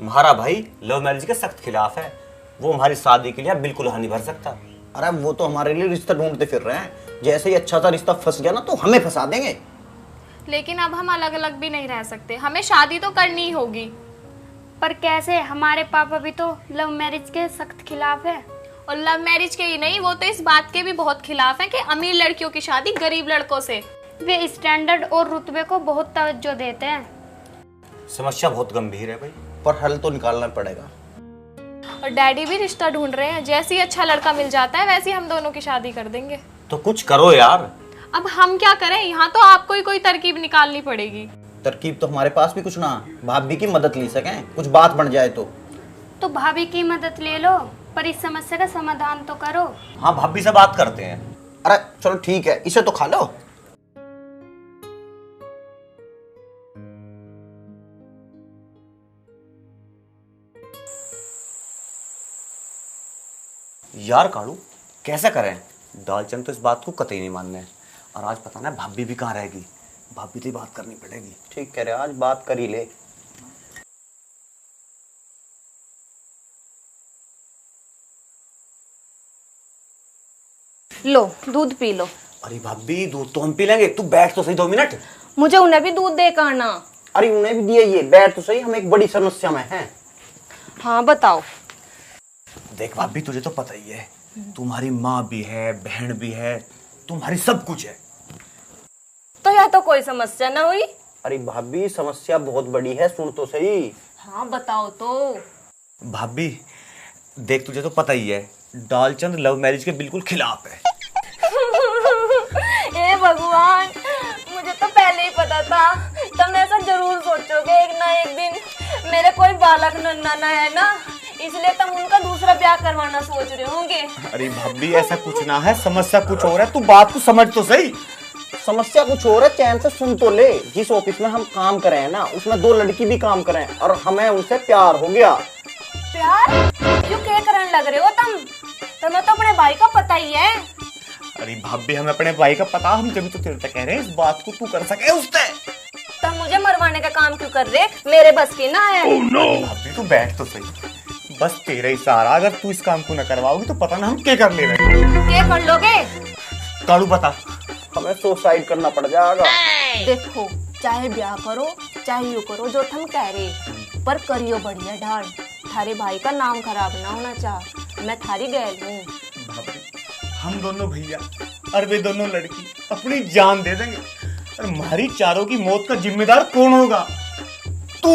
तुम्हारा भाई love marriage के सख्त खिलाफ है। वो हमारी शादी के लिए बिल्कुल हाँ नहीं भर सकता। अरे वो तो हमारे लिए रिश्ता ढूंढते फिर रहे हैं। जैसे ही अच्छा सा रिश्ता फंस गया ना तो हमें फंसा देंगे। लेकिन अब हम अलग अलग भी नहीं रह सकते, हमें शादी तो करनी ही होगी। पर कैसे? हमारे पापा भी तो लव मैरिज के सख्त खिलाफ है। और लव मैरिज के ही नहीं, वो तो इस बात के भी बहुत खिलाफ हैं कि अमीर लड़कियों की शादी गरीब लड़कों से। वे स्टैंडर्ड और रुतबे को बहुत तवज्जो देते हैं। समस्या बहुत गंभीर है भाई, पर हल तो निकालना पड़ेगा। और डैडी भी रिश्ता ढूंढ रहे हैं, जैसे ही अच्छा लड़का मिल जाता है वैसे ही हम दोनों की शादी कर देंगे। तो कुछ करो यार। अब हम क्या करें, यहाँ तो आपको ही कोई तरकीब निकालनी पड़ेगी। तरकीब तो हमारे पास भी कुछ ना, भाभी की मदद ले सकें, कुछ बात बन जाए तो भाभी की मदद ले लो, पर इस समस्या का समाधान तो करो। हाँ भाभी से बात करते हैं। अरे चलो ठीक है, इसे तो खा लो। यार कालू कैसा करें, दालचंद तो इस बात को कतई नहीं मानना है। और आज पता ना भाभी भी कहाँ रहेगी, भाभी से बात करनी पड़ेगी। ठीक कह रहे, आज बात कर ही ले। लो दूध पी लो। अरे भाभी दूध तो हम पी लेंगे, तू बैठ तो सही 2 मिनट। मुझे उन्हें भी दूध दे कर आना। अरे उन्हें भी दिए, ये बैठ तो सही, हम एक बड़ी समस्या में हैं। हाँ बताओ। देख भाभी तुझे तो पता ही है, तुम्हारी माँ भी है, बहन भी है, तुम्हारी सब कुछ है। तो यह तो कोई समस्या ना हुई। अरे भाभी समस्या बहुत बड़ी है, सुन तो सही। हाँ बताओ तो। भाभी देख तुझे तो पता ही है, दालचंद लव मैरिज के बिल्कुल खिलाफ है। हे भगवान, मुझे तो पहले ही पता था। तुम ऐसा जरूर सोचोगे एक ना एक दिन मेरे कोई बालक नन्ना है ना, इसलिए तुम उनका दूसरा ब्याह करवाना सोच रहे होंगे। अरे भाभी ऐसा कुछ ना है, समस्या कुछ और है, तू बात को समझ तो सही। समस्या कुछ और है, चैन से सुन तो ले। जिस ऑफिस में हम काम कर रहे हैं ना, उसमें 2 लड़की भी काम कर रहे हैं और हमें उनसे प्यार हो गया। प्यार? क्यों क्या करने लग रहे हो तुम? तुम्हें तो अपने भाई का पता ही है। अरे भाभी हमें अपने भाई का पता, हम जब तो तेरे तक कह रहे हैं इस बात को तू कर सके उससे। तुम मुझे मरवाने का काम क्यों कर रहे? मेरे बस की ना है। Oh, no. भाभी तू बैठ तो सही, बस तेरा ही सहारा। अगर तू इस काम को न करवाओगी तो पता ना हम क्या कर ले रहे। क्या कर लोगे? कालू बता। हमें सुसाइड करना पड़ जाएगा। देखो, चाहे ब्याह करो चाहे यू करो जो तुम कह रहे, पर करियो बढ़िया ढाल। थारे भाई का नाम खराब ना होना चाह। मैं थारी गैल हूँ। भाभी हम दोनों भैया और वे दोनों लड़की अपनी जान दे देंगे, और हमारी चारों की मौत का जिम्मेदार कौन होगा? तू।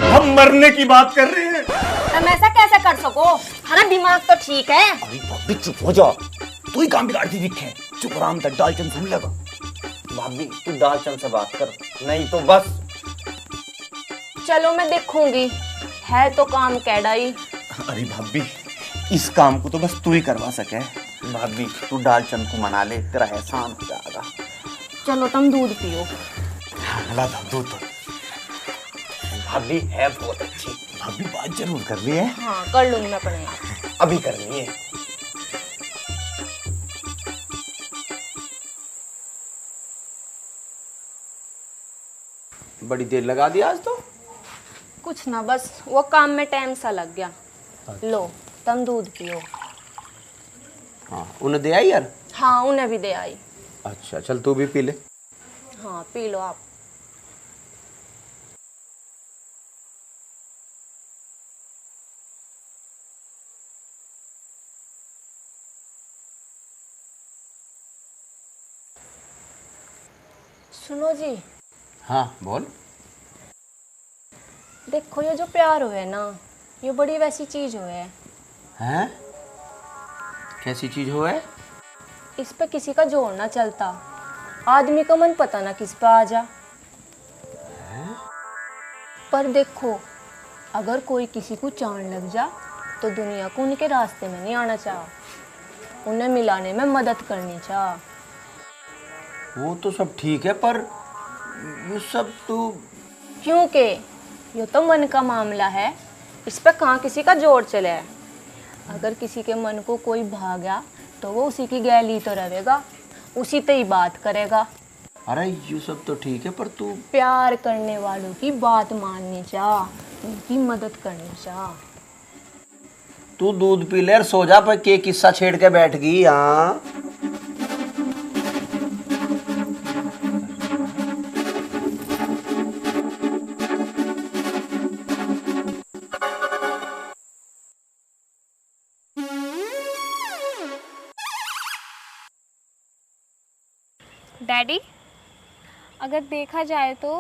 हम मरने की बात कर रहे हैं। तुम ऐसा कैसे कर सको? हमारा दिमाग तो ठीक है। अरे भाभी चुप हो जा, तू ही काम बिगाड़ती दिखे। चुप आराम तक दालचंद सुन लेगा। भाभी तू दालचंद से बात कर, नहीं तो बस। चलो मैं देखूंगी, है तो काम कैडाई। अरे भाभी इस काम को तो बस तू ही करवा सके। भाभी तू दालचंद को मना ले, तेरा एहसान हो जाएगा। चलो तुम दूध पियो। ला दो दूध तो। भाभी है बहुत अच्छी। भाभी बात जरूर कर रही है। हाँ कर लूंगी मैं अपने आप। अभी करनी है। बड़ी देर लगा दी आज तो। कुछ ना, बस वो काम में टाइम सा लग गया। लो तुम दूध पियो। हाँ उन्हें दे आई यार। हाँ उन्हें भी दे आई। अच्छा चल तू भी पी ले। हाँ पी लो आप। सुनो जी। हाँ बोल। देखो ये जो प्यार हुए ना, ये बड़ी वैसी चीज हुए है। हैं? कैसी चीज हो है? इस पे किसी का जोर ना चलता। आदमी का मन पता ना किस पे आ जा। पर देखो, अगर कोई किसी को चांद लग जा तो दुनिया को उनके रास्ते में नहीं आना चाह, उन्हें मिलाने में मदद करनी चाह। वो तो सब ठीक है, पर ये सब तो क्योंकि ये तो मन का मामला है, इस पे कहाँ किसी का जोर चले है। अगर किसी के मन को कोई भागा तो वो उसी की गैली तो रहेगा, उसी पे ही बात करेगा। अरे ये सब तो ठीक है, पर तू प्यार करने वालों की बात माननी चाह, उनकी मदद करनी चाह। तू दूध पी ले और सो जा, पर के किस्सा छेड़ के बैठ गई। हाँ डैडी, अगर देखा जाए तो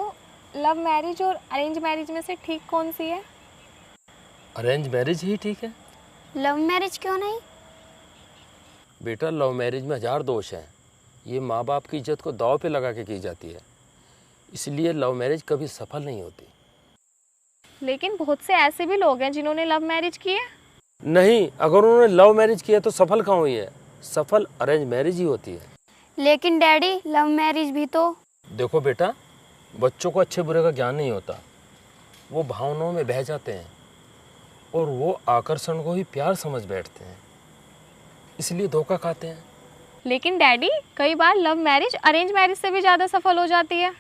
लव मैरिज और अरेंज मैरिज में से ठीक कौन सी है? अरेंज मैरिज ही ठीक है लव मैरिज क्यों नहीं? बेटा। लव मैरिज में 1000 दोष हैं। ये माँ बाप की इज्जत को दांव पे लगा के की जाती है, इसलिए लव मैरिज कभी सफल नहीं होती। लेकिन बहुत से ऐसे भी लोग हैं जिन्होंने लव मैरिज की है। नहीं, अगर उन्होंने लव मैरिज किया तो सफल कहाँ हुई है? सफल अरेंज मैरिज ही होती है। लेकिन डैडी लव मैरिज भी तो। देखो बेटा, बच्चों को अच्छे बुरे का ज्ञान नहीं होता, वो भावनाओं में बह जाते हैं और वो आकर्षण को ही प्यार समझ बैठते हैं, इसलिए धोखा खाते हैं। लेकिन डैडी, कई बार लव मैरिज अरेंज मैरिज से भी ज़्यादा सफल हो जाती है।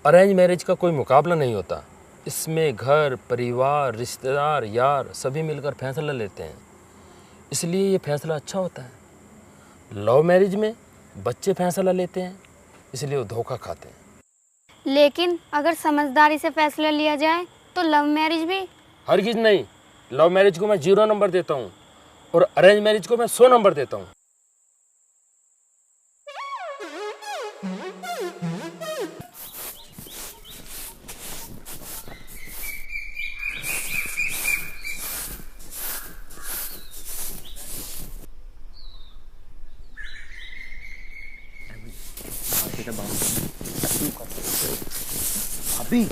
अरेंज मैरिज का कोई मुकाबला नहीं होता। इसमें घर, परिवार, रिश्तेदार, यार सभी मिलकर फैसला लेते हैं, इसलिए ये फैसला अच्छा होता है। लव मैरिज में बच्चे फैसला लेते हैं, इसलिए वो धोखा खाते हैं। लेकिन अगर समझदारी से फैसला लिया जाए तो लव मैरिज भी। हरगिज नहीं। लव मैरिज को मैं 0 नंबर देता हूँ और अरेंज मैरिज को मैं 100 नंबर देता हूँ। अभी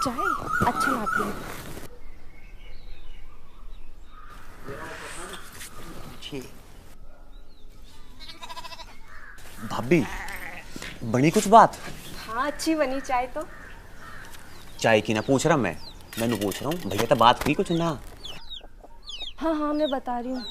चाय अच्छा लाती है। भाभी, बनी कुछ बात? हाँ, अच्छी बनी चाय तो। चाय की ना पूछ रहा मैंने पूछ रहा हूँ भैया, तो बात की कुछ ना? हाँ हाँ, मैं बता रही हूँ।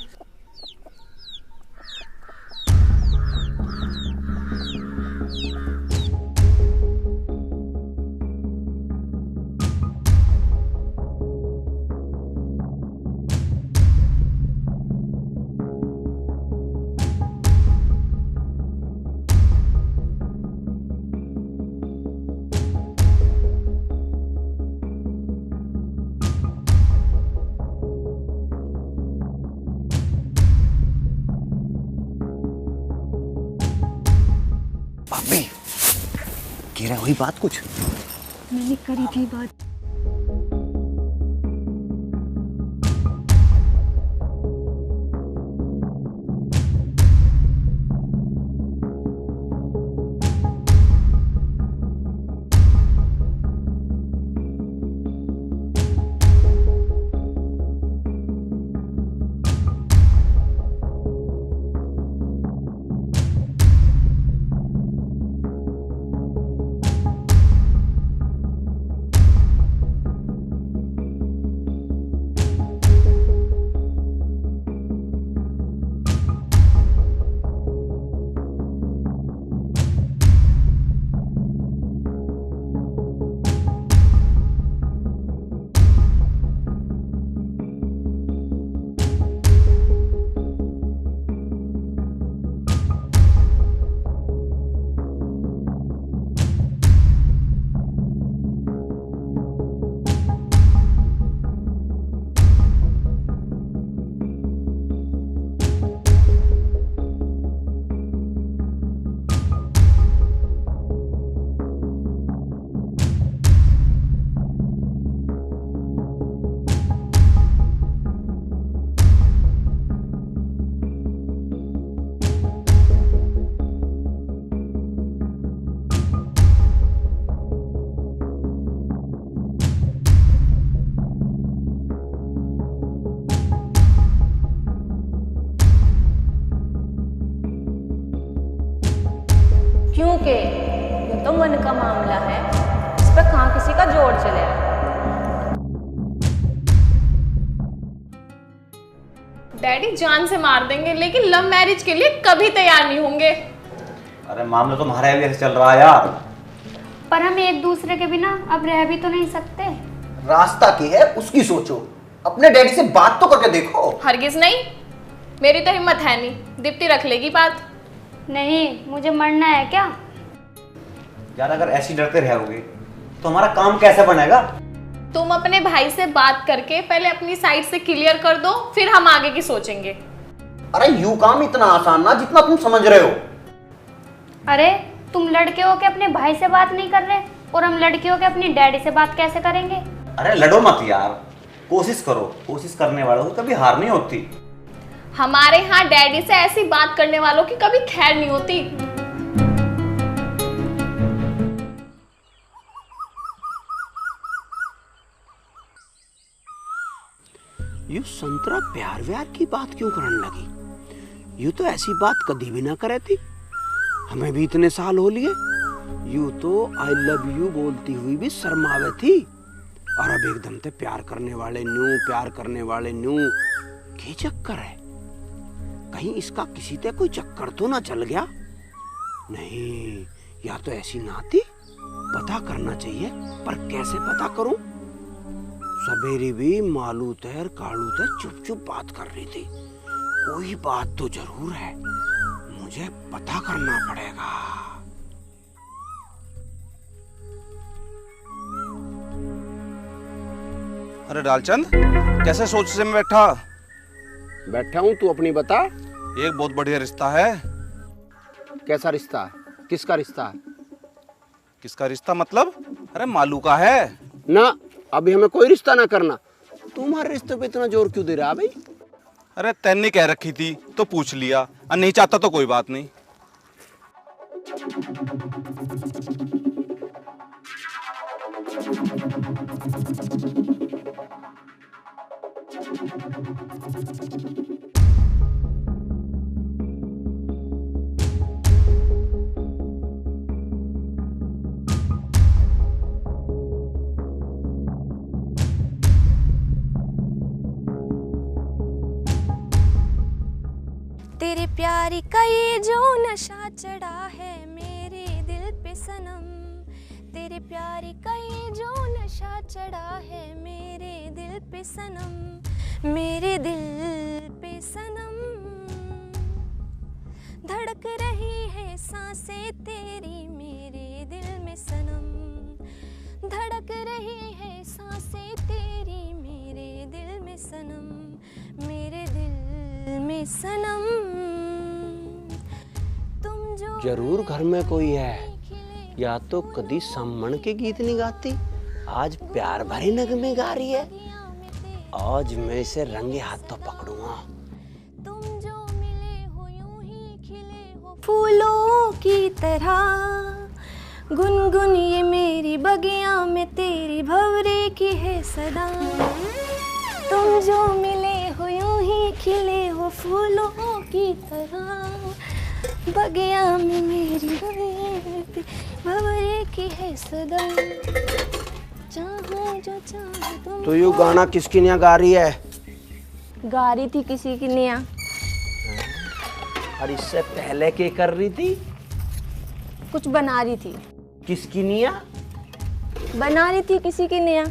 भाभी, कह रहा वही बात कुछ? मैंने करी थी बात। क्योंकि ये तो मन का मामला है, इस पर कहाँ किसी का जोर चले। डैडी जान से मार देंगे, लेकिन लव मैरिज के लिए कभी तैयार नहीं होंगे। अरे मामला तो हमारे भी ऐसे चल रहा है यार। पर हम एक दूसरे के बिना अब रह भी तो नहीं सकते। रास्ता की है उसकी सोचो, अपने डैडी से बात तो करके देखो। हरगिज नहीं, मेरी तो हिम्मत है नहीं, दीप्ति रख लेगी बात। नहीं, मुझे मरना है क्या? यार अगर ऐसी डरते रहोगे तो हमारा काम कैसे बनेगा? तुम अपने भाई से बात करके पहले अपनी साइड से क्लियर कर दो, फिर हम आगे की सोचेंगे। अरे यू काम इतना आसान ना जितना तुम समझ रहे हो। अरे तुम लड़के हो के अपने भाई से बात नहीं कर रहे, और हम लड़के हो के अपनी डैडी से बात कैसे करेंगे? अरे लड़ो मत यार, कोशिश करो, कोशिश करने वालों को कभी हार नहीं होती। हमारे यहाँ डैडी से ऐसी बात करने वालों की कभी खैर नहीं होती। यू संतरा प्यार व्यार की बात क्यों करने लगी? यू तो ऐसी बात कभी भी ना करे थी, हमें भी इतने साल हो लिए। यू तो आई लव यू बोलती हुई भी शर्मावे थी, और अब एकदम से प्यार करने वाले न्यू क्या चक्कर है? कहीं इसका किसी से कोई चक्कर तो ना चल गया? नहीं, या तो ऐसी ना थी, पता करना चाहिए, पर कैसे पता करूं? सवेरे भी मालू तैर कालू तैर चुप चुप बात कर रही थी, कोई बात तो जरूर है, मुझे पता करना पड़ेगा। अरे डालचंद, कैसे सोच से मैं बैठा हूँ, तू अपनी बता। एक बहुत बढ़िया रिश्ता है। कैसा रिश्ता है? किसका रिश्ता है? किसका रिश्ता मतलब? अरे मालू का है ना, अभी हमें कोई रिश्ता ना करना। तुम्हारे रिश्ते पे इतना जोर क्यों दे रहा है भाई? अरे तैने कह रखी थी तो पूछ लिया, और नहीं चाहता तो कोई बात नहीं। तेरे प्यार का ये जो नशा चढ़ा है मेरे दिल पे सनम, तेरे प्यार का ये जो नशा चढ़ा है मेरे दिल पे सनम, मेरे दिल पे सनम। धड़क रही है सांसें तेरी मेरे दिल में सनम, धड़क रही है सांसें तेरी मेरे दिल में सनम, मेरे दिल में सनम। तुम जो जरूर घर में कोई है, या तो कदी सम्मन के गीत नहीं गाती, आज प्यार भरे नगमे गा रही है। आज मैं इसे रंगे हाथ तो पकड़ूंगा। तुम जो मिले हो यूं ही खिले हो फूलों की तरह, गुनगुन ये मेरी बगिया में तेरी भंवरे की है सदा। तुम जो मिले हो यूं ही खिले हो फूलों की तरह, बगिया में मेरी भंवरे की है सदा। चाहो जो चाहो तुम। तो ये गाना किसकी नया गा रही है? गा रही थी किसी की नया। और इससे पहले क्या कर रही थी? कुछ बना रही थी। किसकी निया? बना रही थी किसी की नया।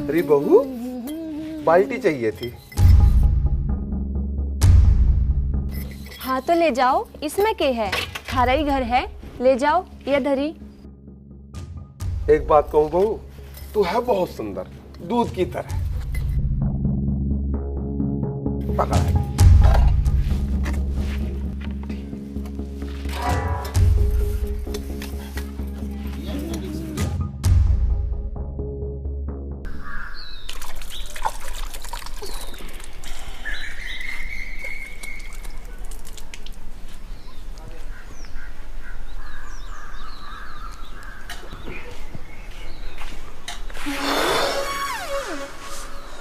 अरे बहू, बाल्टी चाहिए थी। हाँ तो ले जाओ, इसमें क्या है, थारा ही घर है, ले जाओ ये धरी। एक बात कहूँ बहू, तू है बहुत सुंदर, दूध की तरह। पकड़ा।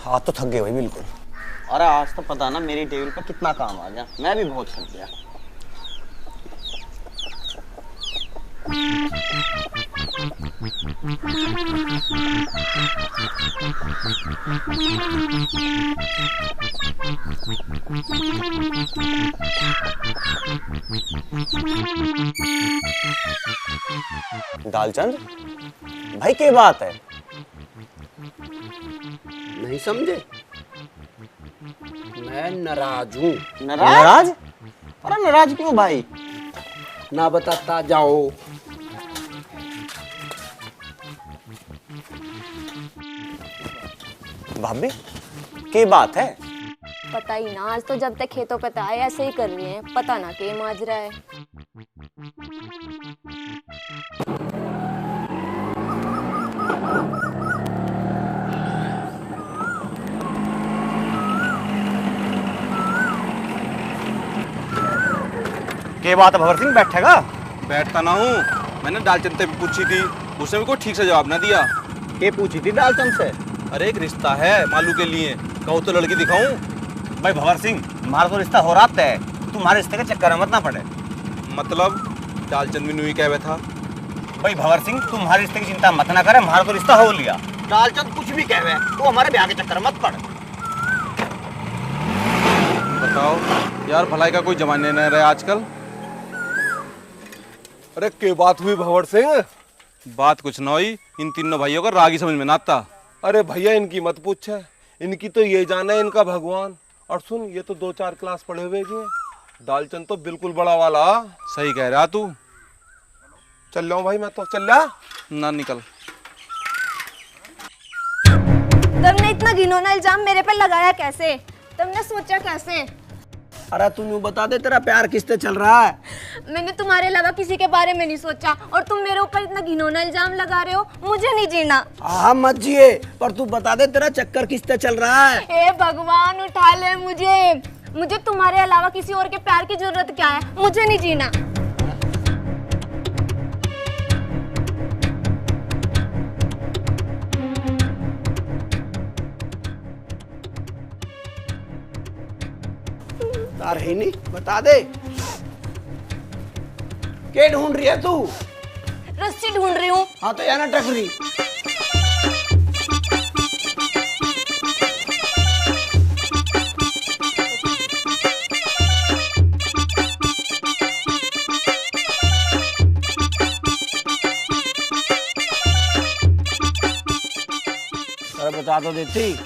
हाथ तो थक गए भाई बिल्कुल। अरे आज तो पता ना मेरी टेबल पर कितना काम आ गया, मैं भी बहुत थक गया। दालचंद भाई क्या बात है? नहीं समझे? मैं नाराज हूँ। नाराज? अरे नाराज क्यों भाई? ना बताता जाओ। भाभी क्या बात है? पता ही ना, आज तो जब तक खेतों पे था ऐसे ही कर रही है, पता ना क्या माजरा है। क्या बात है भंवर सिंह, बैठेगा? बैठता ना हूँ, मैंने दालचंद से पूछी थी, उसने भी कोई ठीक से जवाब ना दिया। क्या पूछी थी दालचंद से? अरे एक रिश्ता है मालू के लिए, कहो तो लड़की दिखाऊं? भाई भंवर सिंह, हमारा तो रिश्ता हो रहा है, तुम्हारे रिश्ते के चक्कर में मत ना पड़े। मतलब दालचंद भी नुई कह हुआ था। भाई भंवर सिंह, तुम हमारे रिश्ते की चिंता मत ना करे, हमारा तो रिश्ता हो लिया। दालचंद कुछ भी कह रहे हैं, तू हमारे ब्याह के चक्कर मत पड़। बताओ यार, भलाई का कोई जमाने नहीं रहे आजकल। अरे क्या बात हुई भंवर सिंह? बात कुछ न हुई, इन तीनों भाइयों का रागी समझ में ना आता। अरे भैया इनकी मत पूछ, इनकी तो ये जाना है इनका भगवान। और सुन, ये तो 2-4 क्लास पढ़े हुए हैं, दालचंद तो बिल्कुल बड़ा वाला। सही कह रहा तू। चल रहा हूँ भाई मैं तो, चल रहा ना निकल। तुमने इतना घिनौना इल्जाम मेरे पे लगाया कैसे? तुमने सोचा कैसे? अरे तू यूं बता दे, तेरा प्यार किससे चल रहा है? मैंने तुम्हारे अलावा किसी के बारे में नहीं सोचा, और तुम मेरे ऊपर इतना घिनौना इल्जाम लगा रहे हो। मुझे नहीं जीना। हाँ मत जिए, पर तू बता दे तेरा चक्कर किससे चल रहा है? हे भगवान, उठा ले मुझे। मुझे तुम्हारे अलावा किसी और के प्यार की जरूरत क्या है? मुझे नहीं जीना। तार है नहीं, बता दे। क्या ढूंढ रही है तू? रस्सी ढूंढ रही हूँ। हाँ तो या ना टकरी। अरे बता तो देती।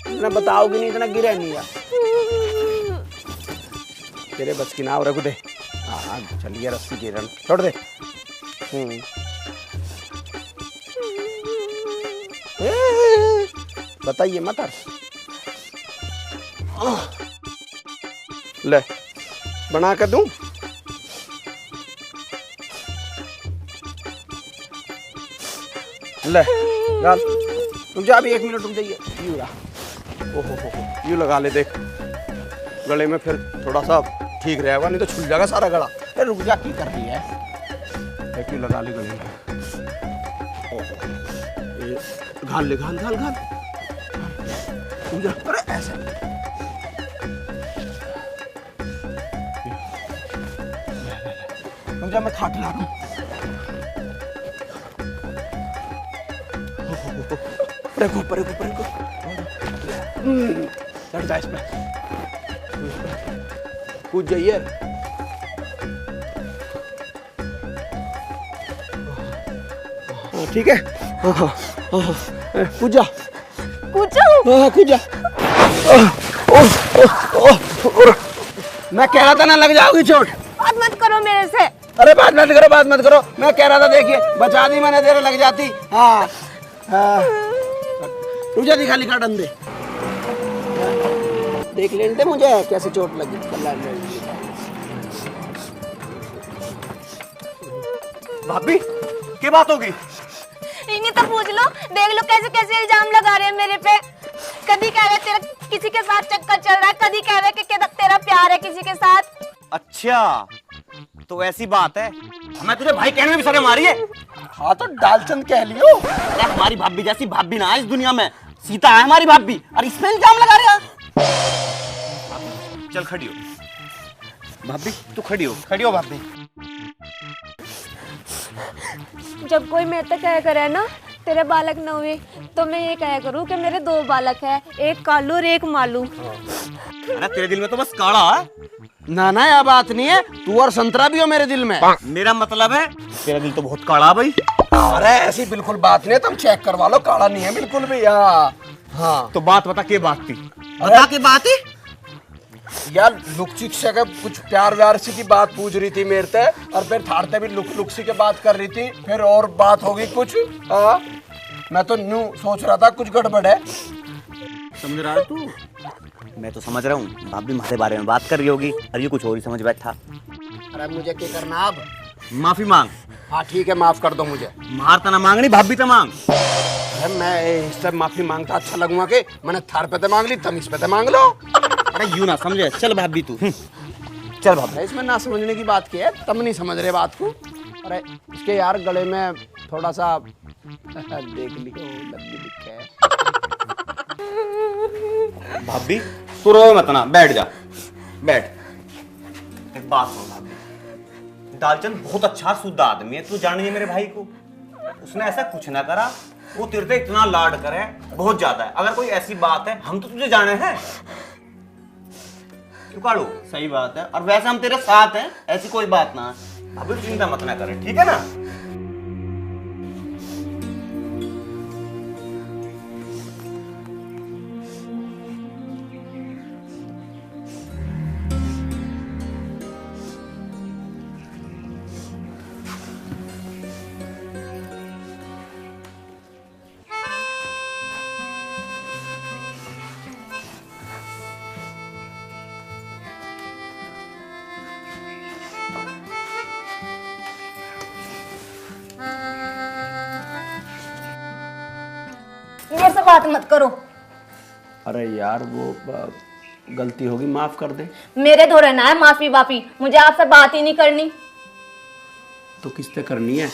इतना बताओगे नहीं, इतना गिरा नहीं यार। तेरे बस की नाव रख दे। हाँ चलिए, रस्सी की रन छोड़ दे। बताइए मत। ले बना कर दूं? ले डाल। रुक जा, अभी 1 मिनट रुक जाइए। यूं रहा। ओहो, यूं लगा ले, देख गले में फिर थोड़ा सा ठीक रहेगा, नहीं तो छूट जाएगा सारा गला। अरे रुक जा, की कर रही है? क्यों लगा ले गले में? ओहो, घाल ले, घाल घाल घाल। रुक जा, अरे ऐसे रुक जा, मैं खाट ला रहा हूँ। परेको परेको परेको, चढ़ जा इस पे, कूद जाइए। ठीक है, कूद जा, कूद जाऊं? कूद जा। मैं कह रहा था ना, लग जाओगी चोट। बात मत करो मेरे से। अरे बात मत करो, बात मत करो। मैं कह रहा था, देखिए बचा दी मैंने, तेरे लग जाती। हाँ रुक जा, दिखा लिखा डंडे देख लेने दे मुझे कैसे चोट लगी। भाभी क्या बात होगी? इन्हीं तो पूछ लो, देख लो कैसे कैसे इल्जाम लगा रहे हैं मेरे पे। कभी कह रहे तेरा किसी के साथ चक्कर चल रहा है, कभी कह रहे कि तेरा प्यार है किसी के साथ। अच्छा तो ऐसी बात है, मैं तुझे भाई कहने में भी शर्म आ रही है। हाँ तो डालचंद कह लियो। अरे हमारी भाभी जैसी भाभी ना है इस दुनिया में, सीता है हमारी भाभी और इसमें इल्जाम लगा रहे हो। चल खड़ी हो भाभी, तू खड़ी हो भाभी। जब कोई मैं तो कह करे ना तेरे बालक न हुए, तो मैं ये कहा करूँ कि मेरे 2 बालक है, एक कालू और एक मालू। अरे तेरे दिल में तो बस काला है। ना ना यह बात नहीं है, तू और संतरा भी हो मेरे दिल में। मेरा मतलब है तेरा दिल तो बहुत काला भाई। अरे ऐसी बिल्कुल बात नहीं है, तुम चेक करवा लो, काला नहीं है बिल्कुल भी। हाँ तो बात बता, के बात थी बता, के बात है यार। लुकचिक से कुछ प्यार व्यार सी की बात पूछ रही थी मेरे से, और फिर थारते भी लुक सी के बात कर रही थी, फिर और बात होगी कुछ। हाँ मैं तो न्यू सोच रहा था कुछ गड़बड़ है। समझ रहा है तू? मैं तो समझ रहा हूँ भाभी हमारे बारे में बात कर रही होगी और ये कुछ और ही समझ बैठा। अरे मुझे क्या करना अब? माफी मांग। हाँ ठीक है, माफ कर दो मुझे। मार तो ना मांगनी, भाभी तो मांग। अरे मैं इससे माफी मांगता अच्छा लगूंगा कि मैंने थार पे तो मांग ली, तुम इस पे तो मांग लो। अरे यूं ना समझे, चल भाभी तू चल भाभी। इसमें ना समझने की बात की है, तुम नहीं समझ रहे बात को। अरे इसके यार गले में थोड़ा सा देख लियो लग्गी दिखे है। भाभी तू रो मत ना, बैठ जा, बैठ। एक बात सुन भाभी, दालचंद बहुत अच्छा शुद्ध आदमी है, तू जान रही है मेरे भाई को। उसने ऐसा कुछ ना करा, वो तेरे से इतना लाड करे बहुत ज्यादा है। अगर कोई ऐसी बात है, हम तो तुझे जाने हैं। कालू सही बात है, और वैसे हम तेरे साथ हैं, ऐसी कोई बात ना है। भाभी चिंता मत ना करें, ठीक है ना? मेरे से बात मत करो। अरे यार वो गलती होगी, माफ कर दे। मेरे धो रहना है माफी वाफी, मुझे आपसे बात ही नहीं करनी। तो किससे करनी है?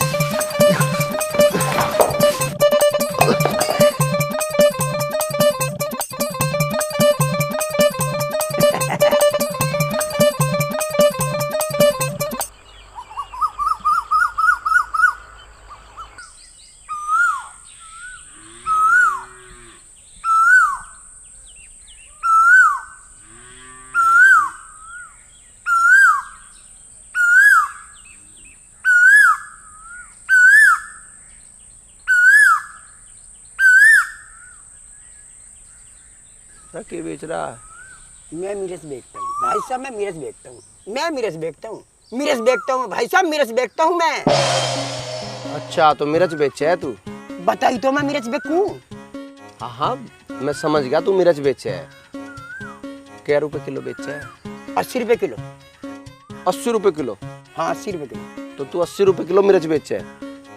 के बेच रहा है? मैं मिर्च बेचता हूँ भाई साहब, मैं मिर्च बेचता हूँ, मैं मिर्च बेचता हूँ, मिर्च बेचता हूँ भाई साहब, मिर्च बेचता हूँ मैं। अच्छा तो मिर्च बेचे है तू? बताई तो मैं मिर्च बेचूं। हाँ हाँ मैं समझ गया, तू मिर्च बेचे है। क्या रुपए किलो बेचे है? 80 रुपए किलो। 80 रुपए किलो? हाँ 80 रुपए किलो। तो तू 80 रुपए किलो मिर्च बेचे है?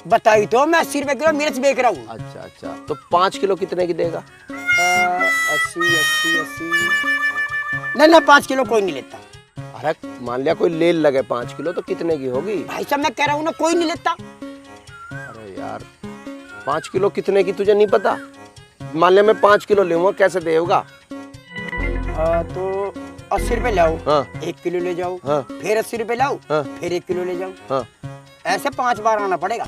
बताई तो मैं 80 रुपए किलो मिर्च बेच रहा हूँ। अच्छा अच्छा, तो 5 किलो कितने की देगा? 80 नहीं ना, 5 किलो कोई नहीं लेता। अरे मान लिया कोई ले लगे 5 किलो, तो कितने की होगी? भाई साहब मैं कह रहा हूँ ना, कोई नहीं लेता। अरे यार 5 किलो कितने की तुझे नहीं पता? मान लिया मैं 5 किलो लूंगा, कैसे देगा? तो 80 रुपए लाओ। हाँ। 1 किलो ले जाओ। हाँ। फिर 80 रुपए लाओ। हाँ। फिर 1 किलो ले जाओ। हाँ। ऐसे 5 बार आना पड़ेगा।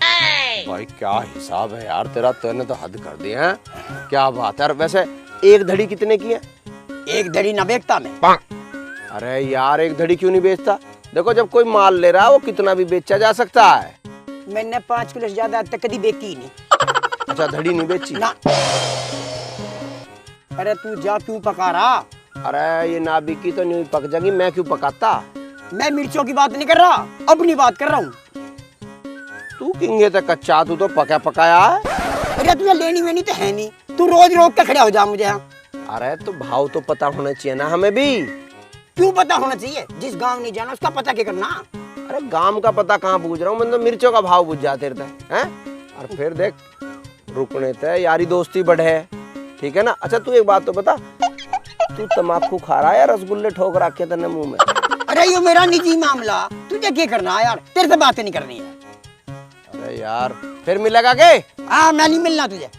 भाई क्या हिसाब है यार तेरा, तूने तो हद कर दी है। क्या बात है। वैसे एक धड़ी कितने की है? एक धड़ी ना बेचता मैं। अरे यार एक धड़ी क्यों नहीं बेचता? देखो जब कोई माल ले रहा है वो कितना भी बेचा जा सकता है। मैंने 5 किलो से ज्यादा तक कभी बेची ही नहीं। अच्छा धड़ी नहीं बेची ना। अरे तू जा, क्यों पका रहा? अरे ये ना बिकी तो नहीं पक जाएगी, मैं क्यों पकाता? मैं मिर्चों की बात नहीं कर रहा, अपनी बात कर रहा हूँ। तू किंगे तो कच्चा, तू तो पका पकाया है। अरे तुझे लेनी वेनी तो है नहीं, तू रोज रोक के खड़ा हो जा मुझे। अरे तो भाव तो पता होना चाहिए ना हमें भी। क्यों पता होना चाहिए? जिस गांव नहीं जाना उसका पता क्या करना? अरे गांव का पता कहाँ पूछ रहा हूँ, मैं तो मिर्चों का भाव पूछ जाते रहते हैं। और फिर देख रुकने थे यारी दोस्ती बढ़े, ठीक है ना? अच्छा तू एक बात तो बता, तू तम्बाकू खा रहा है या रसगुल्ले ठोक रखे तेने मुंह में? अरे ये मेरा निजी मामला, तुझे क्या करना है यार, तेरे से बातें नहीं करनी है। अरे यार फिर मिलेगा के? हाँ मैं नहीं मिलना तुझे।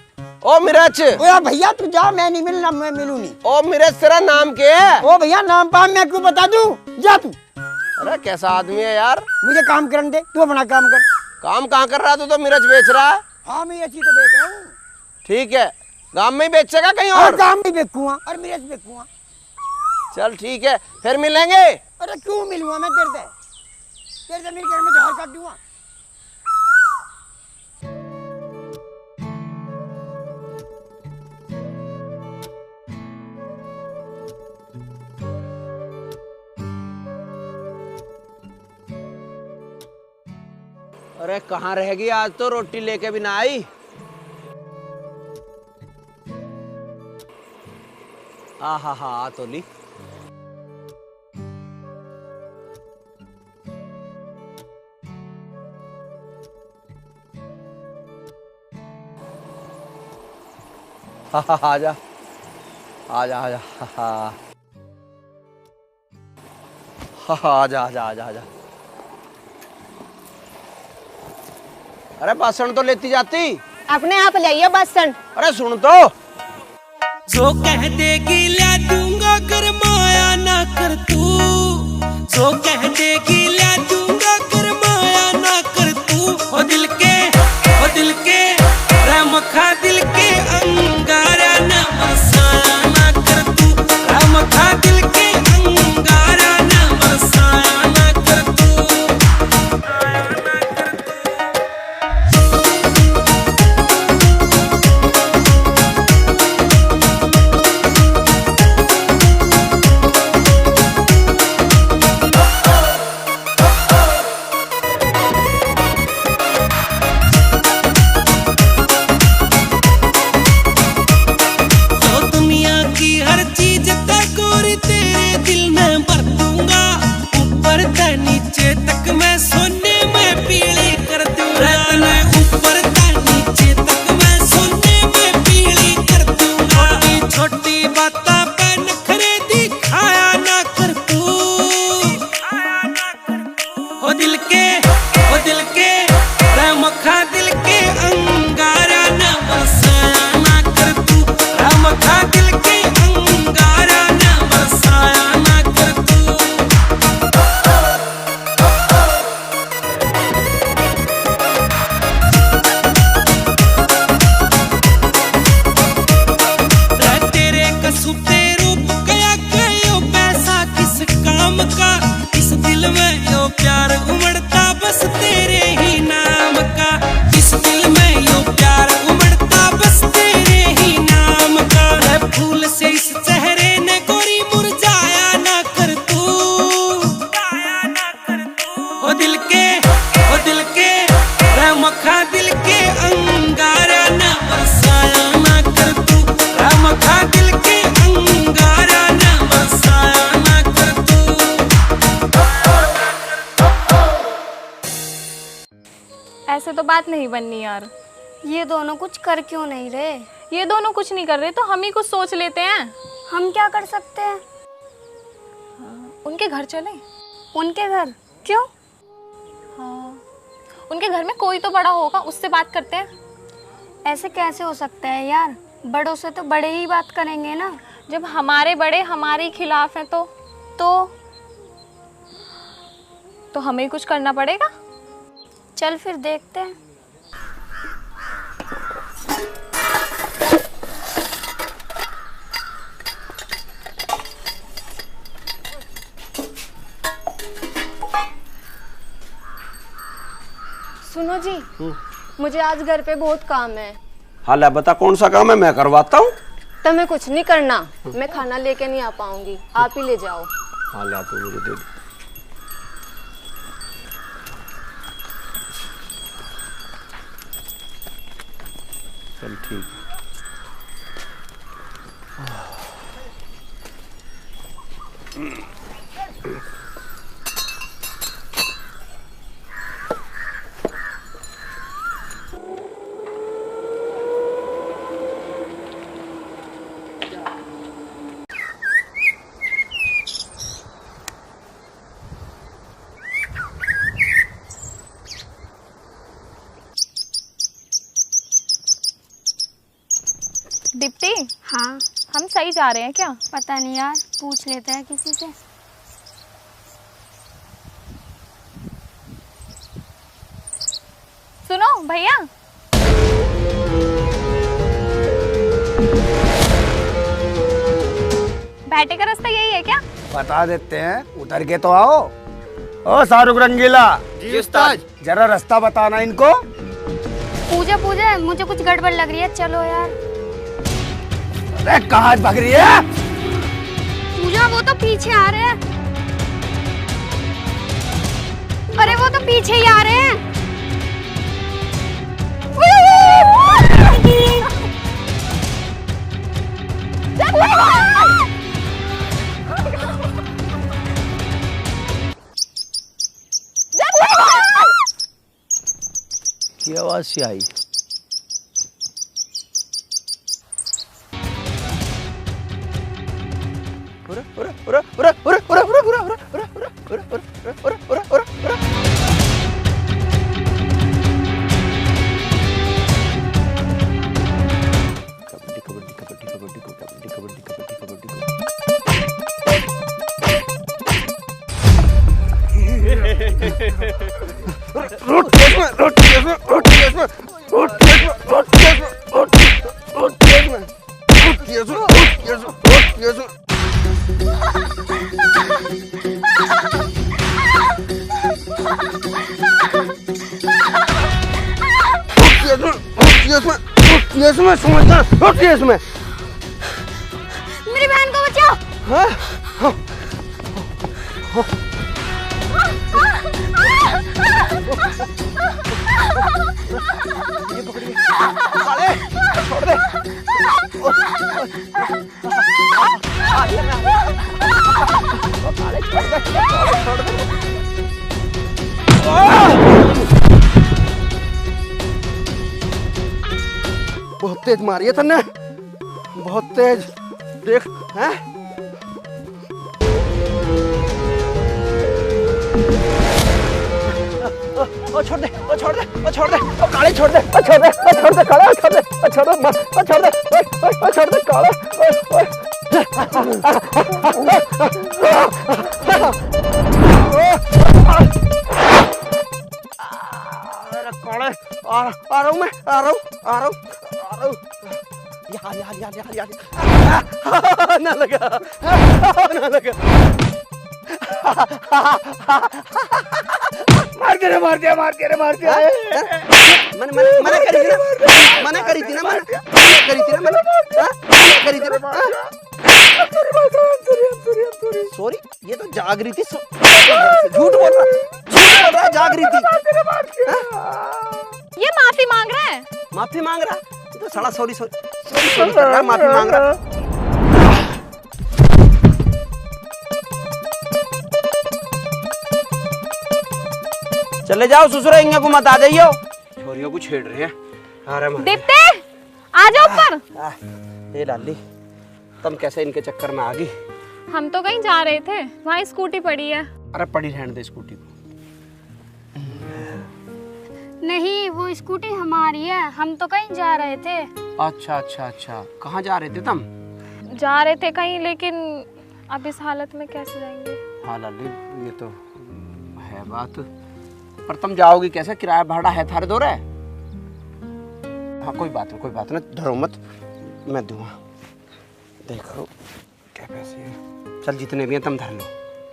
ओ मिराज, ओ भैया तू जा, मैं नहीं मिलना, मैं मिलूं नहीं। ओ मिराज तेरा नाम क्या है? ओ भैया नाम पाम मैं क्यों बता दूं, जा तू। अरे कैसा आदमी है यार। मुझे काम करने दे, तू अपना काम कर। काम कहाँ कर रहा तू तो मिर्च बेच रहा है। हाँ मैं अच्छी तो बेच रहा हूँ। ठीक है, गांव में ही बेचेगा कहीं और और? काम भी बेचूंगा और मिर्च बेचूंगा। चल ठीक है, फिर मिलेंगे। अरे क्यों मिलूंगा मैं तेरे से मिल कर मैं जहर काट दूंगा। अरे कहाँ रहेगी आज तो, रोटी लेके भी ना आई। हा तो ली। आजा आजा आजा आजा आजा आजा आजा। अरे बासन तो लेती जाती। अपने आप ले आइए बासन। अरे सुन तो, जो कह देगी ला दूंगा, कर माया ना कर तू। जो कह देगी ला दूंगा, कर माया ना कर तू। ओ दिल के राम खा दिल के अंगारा ना बरसाया ना कर तू। राम खा दिल के अंगारा ना बरसाया ना कर तू। ऐसे तो बात नहीं बननी यार। ये दोनों कुछ कर क्यों नहीं रहे? ये दोनों कुछ नहीं कर रहे तो हम ही कुछ सोच लेते हैं। हम क्या कर सकते हैं? उनके घर चलें। उनके घर? क्यों? हाँ, उनके घर में कोई तो बड़ा होगा, उससे बात करते हैं। ऐसे कैसे हो सकता है यार, बड़ों से तो बड़े ही बात करेंगे ना। जब हमारे बड़े हमारे खिलाफ हैं तो हमें ही कुछ करना पड़ेगा। चल फिर देखते हैं। सुनो जी, मुझे आज घर पे बहुत काम है। हाँ ले बता कौन सा काम है, मैं करवाता हूँ। तुम्हें कुछ नहीं करना, मैं खाना लेके नहीं आ पाऊंगी, आप ही ले जाओ। हाँ ले तो मुझे दे दे। चल ठीक है। दीप्ति, हाँ हम सही जा रहे हैं क्या? पता नहीं यार, पूछ लेते हैं किसी से। सुनो भैया, बैठे का रास्ता यही है क्या? बता देते हैं, उतर के तो आओ। ओ शाहरुख रंगीला, जी उस्ताद। जरा रास्ता बताना इनको। पूजा पूजा, मुझे कुछ गड़बड़ लग रही है, चलो यार। अरे कहाँ भाग रही है? पूजा वो तो पीछे आ रहे हैं। अरे वो तो पीछे ही आ रहे हैं। की आवाज सी आई। मेरी बहन को बचाओ। छोड़ दे। बहुत तेज मारी है तन्ने, बहुत तेज। देख हैं? ओ छोड़ दे, ओ छोड़ दे, ओ छोड़ दे, ओ काले छोड़ दे, ओ छोड़ दे, ओ छोड़ दे काले, ओ छोड़ दे, ओ छोड़ दे, ओ छोड़ दे, ओ छोड़ दे काले, अरे काले, आ रहा हूँ मैं, आ रहा हूँ, आ रहा हूँ, आ रहा हूँ। यार ना लगा, ना लगा। मार दिया, मार दिया, मार दिया, मार दिया। मना करी थी ना, मना करी थी ना, मना करी थी ना, मना करी थी ना। सॉरी, ये तो जाग रही थी, झूठ बोल रहा, जाग रही थी। ये माफी मांग रहा है। माफी मांग रहा? ये तो साला सॉरी सॉरी कर रहा, माफी मांग रहा। चले जाओ ससुरा, इंगे को मत आ जाइयो। छोरियों को छेड़ रहे हैं। दीप्ति, आ जाओ ऊपर। ए लाली, तुम कैसे इनके चक्कर में आ गई? हम तो कहीं जा रहे थे, वहाँ स्कूटी पड़ी है। अरे पड़ी रहने दे स्कूटी को। नहीं, वो स्कूटी हमारी है, हम तो कहीं जा रहे थे। अच्छा अच्छा अच्छा, कहाँ जा रहे थे तुम? जा रहे थे कहीं, लेकिन अब इस हालत में कैसे जाएंगे? हाँ लाली, ये तो है बात, पर तुम जाओगी कैसे? किराया भाड़ा है थारे दो रे? हाँ कोई बात नहीं, कोई बात नहीं, धरो मत, मैं दूंगा। देखो क्या पैसे हैं, चल जितने भी हैं तुम धर लो,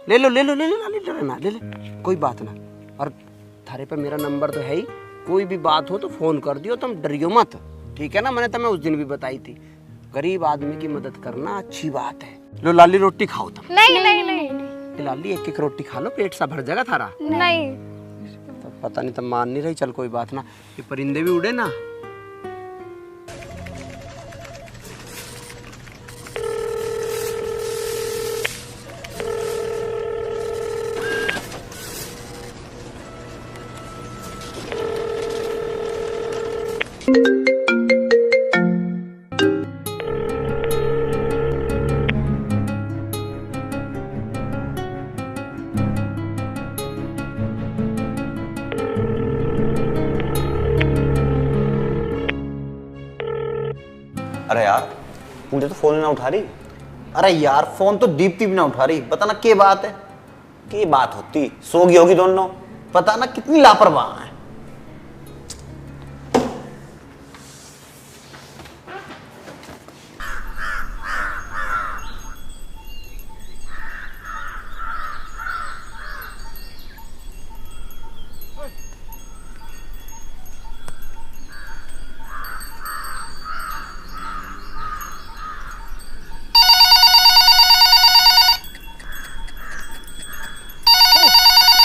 ले लो ले लो ले लो लाली, डरना ले ले, कोई बात ना। और थारे पे मेरा नंबर तो है ही, कोई भी बात हो तो फोन कर दियो, तुम डरियो मत, ठीक है ना? मैंने तुम्हें उस दिन भी बताई थी, गरीब आदमी की मदद करना अच्छी बात है। लो लाली, रोटी खाओ तुम। नहीं नहीं नहीं लाली, एक एक रोटी खा लो, पेट सा भर जाएगा थारा। नहीं, तो पता नहीं, तुम मान नहीं रही, चल कोई बात ना। ये परिंदे भी उड़े ना। अरे यार, मुझे तो फोन ना उठा रही। अरे यार फोन तो दीप्ति भी ना उठा रही, पता ना क्या बात है। की बात होती, सो गई होगी दोनों। पता ना कितनी लापरवाह है।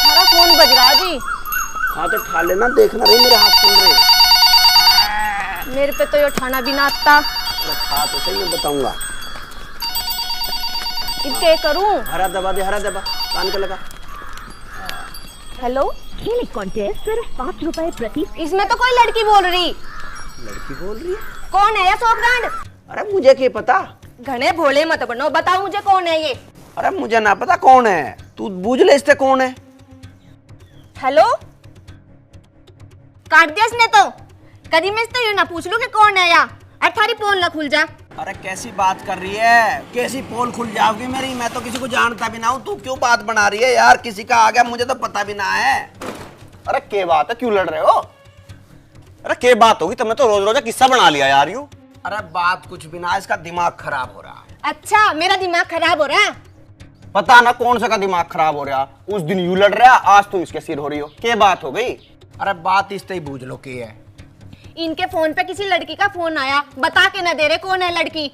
हमारा फोन बज रहा है जी। हाँ तो उठा लेना, देखना रही मेरे हाथ सुन रहे। मेरे पे तो ये उठाना भी ना आता। हाँ तो सही मैं बताऊंगा। इनके करूं? हरा दबा दे, हरा दबा, कान के लगा। हेलो, खेल कॉन्टेस्ट सिर्फ 5 रुपए प्रति। इसमें तो कोई लड़की बोल रही। लड़की बोल रही है? कौन है ये सोकरांड? अरे मुझे क्या पता। घने भोले मत बनो, बताओ मुझे कौन है ये। अरे मुझे ना पता कौन है, तू बूझ ले इससे कौन है। हेलो, काट दिया इसने तो। कभी मैं इससे ये ना पूछ लूं कि कौन है या अठारी पोल ना खुल जा। अरे कैसी बात कर रही है, कैसी पोल खुल जाओगी मेरी? मैं तो किसी को जानता भी ना हूँ, तू क्यों बात बना रही है यार? किसी का आ गया मुझे तो पता भी ना है। अरे क्या बात है, क्यों लड़ रहे हो? अरे क्या बात होगी, तुमने तो रोज रोज किस्सा बना लिया यार यू। अरे बात कुछ भी ना, इसका दिमाग खराब हो रहा। अच्छा, मेरा दिमाग खराब हो रहा है? पता ना कौन सा का दिमाग खराब हो रहा। उस दिन यू लड़ रहा, आज तुम इसके सिर हो रही हो। क्या बात हो गई? अरे बात इससे ही बूझ लो क्या है। इनके फोन पे किसी लड़की का फोन आया, बता के न दे रहे कौन है लड़की।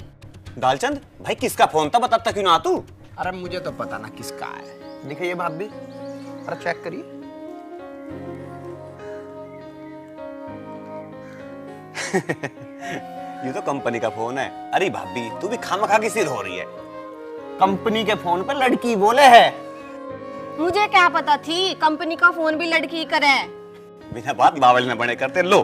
दालचंद भाई किसका फोन था, बताता क्यों ना तू? अरे मुझे तो पता ना किसका है। दिखाइए भाभी, अरे चेक करिए। ये तो कंपनी का फोन है। अरे भाभी तू भी खामखा की सिर हो रही है। कंपनी के फोन पे लड़की बोले है। मुझे क्या पता थी कंपनी का फोन भी लड़की करे। बिना बात बावल न बने करते लो।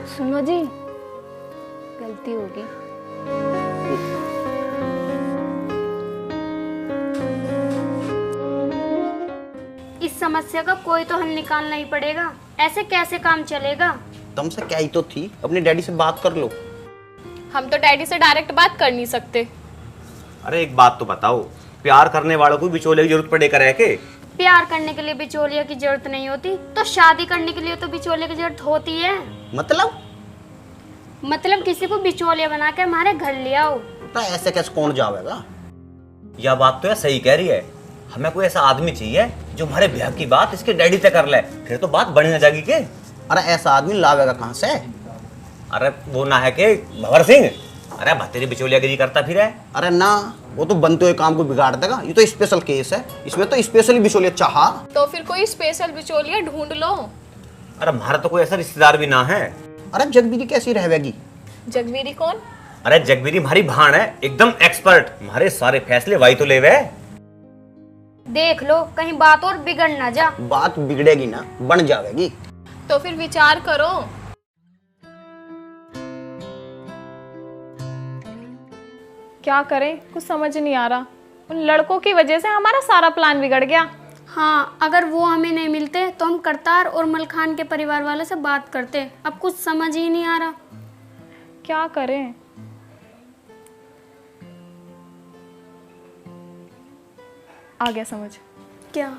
सुनो जी, गलती होगी। इस समस्या का कोई तो हल निकालना ही पड़ेगा। ऐसे कैसे काम चलेगा? तुमसे क्या ही तो थी, अपने डैडी से बात कर लो। हम तो डैडी से डायरेक्ट बात कर नहीं सकते। अरे एक बात तो बताओ, प्यार करने वालों को बिचौले की जरूरत पड़े करे के? प्यार करने के लिए बिचौलिया की जरूरत नहीं होती, तो शादी करने के लिए तो बिचौलिया की जरूरत होती है। मतलब किसी को बिचौलिया बना के हमारे घर ले आओ। तो ऐसे कैसे कौन जाएगा? यह बात तो यार सही कह रही है। हमें कोई ऐसा आदमी चाहिए जो हमारे ब्याह की बात इसके डैडी से कर ले, फिर तो बात बढ़ी ना जाएगी के। अरे ऐसा आदमी लावेगा कहाँ से? अरे वो ना है के भंवर सिंह। अरे भतेरी बिचौलियागिरी करता फिर है। अरे ना, वो तो बनते हुए काम को बिगाड़ देगा। ये तो स्पेशल केस है, इसमें तो स्पेशली बिचौलिया चाहा। तो फिर कोई स्पेशल बिचौलिया ढूंढ लो। अरे हमारा तो कोई ऐसा रिश्तेदार भी ना है। अरे जगबीरी कैसी रहेगी? जगवीरी कौन? अरे जगबीरी हमारी भाण है, एकदम एक्सपर्ट। हमारे सारे फैसले वही तो लेवे। देख लो कहीं बात और बिगड़ ना जा। बात बिगड़ेगी ना, बन जाएगी। तो फिर विचार करो। क्या करें, कुछ समझ नहीं आ रहा। उन लड़कों की वजह से हमारा सारा प्लान बिगड़ गया। हाँ, अगर वो हमें नहीं मिलते तो हम करतार और मलखान के परिवार वालों से बात करते। अब कुछ समझ ही नहीं आ रहा। क्या करें? आ गया समझ। क्या?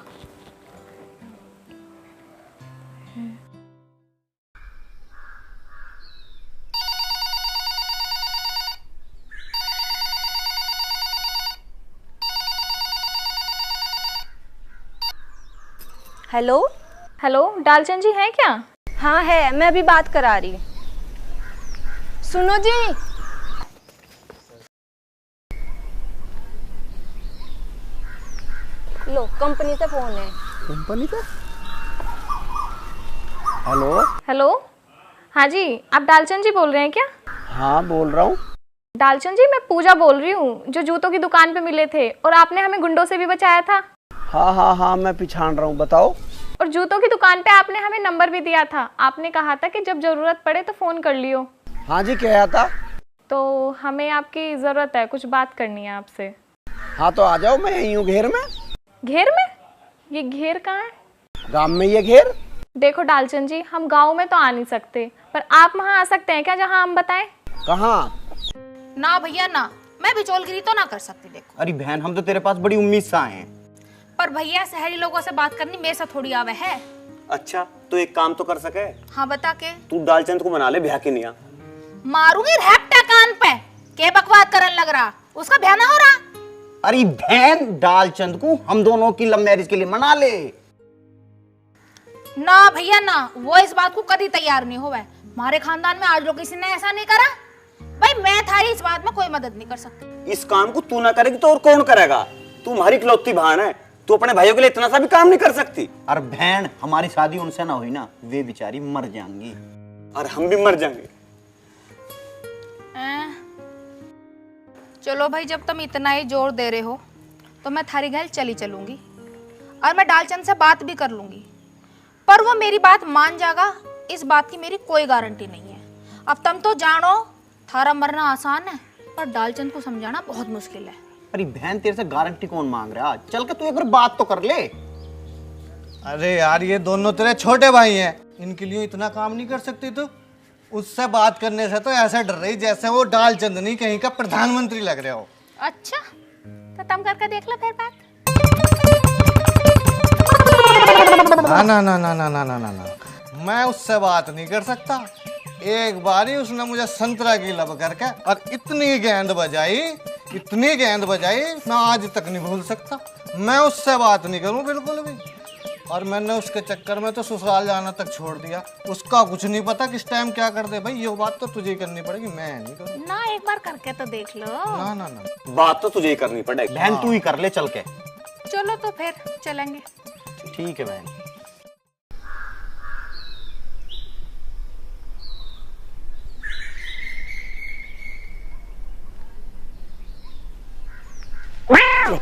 हेलो हेलो, डालचंद जी हैं क्या? हाँ है, मैं अभी बात करा रही। सुनो जी, लो कंपनी से फोन है। कंपनी से? हेलो हेलो, हाँ जी, आप डालचंद जी बोल रहे हैं क्या? हाँ बोल रहा हूँ। डालचंद जी, मैं पूजा बोल रही हूँ, जो जूतों की दुकान पे मिले थे और आपने हमें गुंडों से भी बचाया था। हाँ हाँ हाँ, मैं पिछाड़ रहा हूँ, बताओ। और जूतों की दुकान पे आपने हमें नंबर भी दिया था। आपने कहा था कि जब जरूरत पड़े तो फोन कर लियो। हाँ जी, क्या था? तो हमें आपकी जरूरत है, कुछ बात करनी है आपसे। हाँ तो आ जाओ, मैं यहीं हूँ घेर में। घेर में? ये घेर कहाँ है? गांव में ये घेर? देखो डालचंद जी, हम गांव में तो आ नहीं सकते, पर आप वहाँ आ सकते हैं क्या जहाँ हम बताएं? कहाँ? ना भैया ना, मैं बिचौलगिरी तो ना कर सकती। देखो अरे बहन, हम तो तेरे पास बड़ी उम्मीद से आए हैं। पर भैया शहरी लोगों से बात करनी मेरे से थोड़ी आवे है। अच्छा, तो एक काम तो कर सके। हाँ बता के। तू दालचंद को बना ले ब्याह के निया। मारूंगी रैप्टा कान पे। के बकवास करन लग रहा, उसका ब्याह ना हो रहा। अरे बहन, दालचंद को हम दोनों की लव मैरिज के लिए मना ले। ना भैया ना, वो इस बात को कभी तैयार नहीं हुआ है। हमारे खानदान में आज लोग किसी ने ऐसा नहीं करा। भाई मैं थारी इस बात में कोई मदद नहीं कर सकती। इस काम को तू ना करेगी तो और कौन करेगा? तू हमारी इकलौती बहन है, तू अपने भाइयों के लिए इतना सा भी काम नहीं कर सकती। और बहन, हमारी शादी उनसे ना हुई ना, वे बेचारी मर जाएंगी और हम भी मर जाएंगे। चलो भाई, जब तुम इतना ही जोर दे रहे हो तो मैं थारी घर चली चलूंगी और मैं डालचंद से बात भी कर लूंगी, पर वो मेरी बात मान जाएगा इस बात की मेरी कोई गारंटी नहीं है। अब तुम तो जानो थारा मरना आसान है, पर डालचंद को समझाना बहुत मुश्किल है। अरे बहन, तेरे से गारंटी कौन मांग रहा है? चल के तू एक बार बात तो कर ले। अरे यार, ये दोनों तेरे छोटे भाई हैं, इनके लिए इतना काम नहीं कर सकती तू? उससे बात करने से तो ऐसा डर रही जैसे वो डालचंद नहीं कहीं का प्रधानमंत्री लग रहे हो। अच्छा, तो तुम करके देख लो फिर बात। ना ना ना ना ना ना ना ना ना, मैं उससे बात नहीं कर सकता। एक बार ही उसने मुझे संतरा की लब करके और इतनी गेंद बजाई, मैं आज तक नहीं भूल सकता। मैं उससे बात नहीं करूं बिल्कुल भी। और मैंने उसके चक्कर में तो ससुराल जाना तक छोड़ दिया। उसका कुछ नहीं पता किस टाइम क्या कर दे। भाई ये बात तो तुझे करनी पड़ेगी, मैं नहीं करूँ ना। एक बार करके तो देख लो। ना ना ना, बात तो तुझे ही करनी पड़ेगी बहन, तू ही कर ले चल के। चलो तो फिर चलेंगे। ठीक है बहन।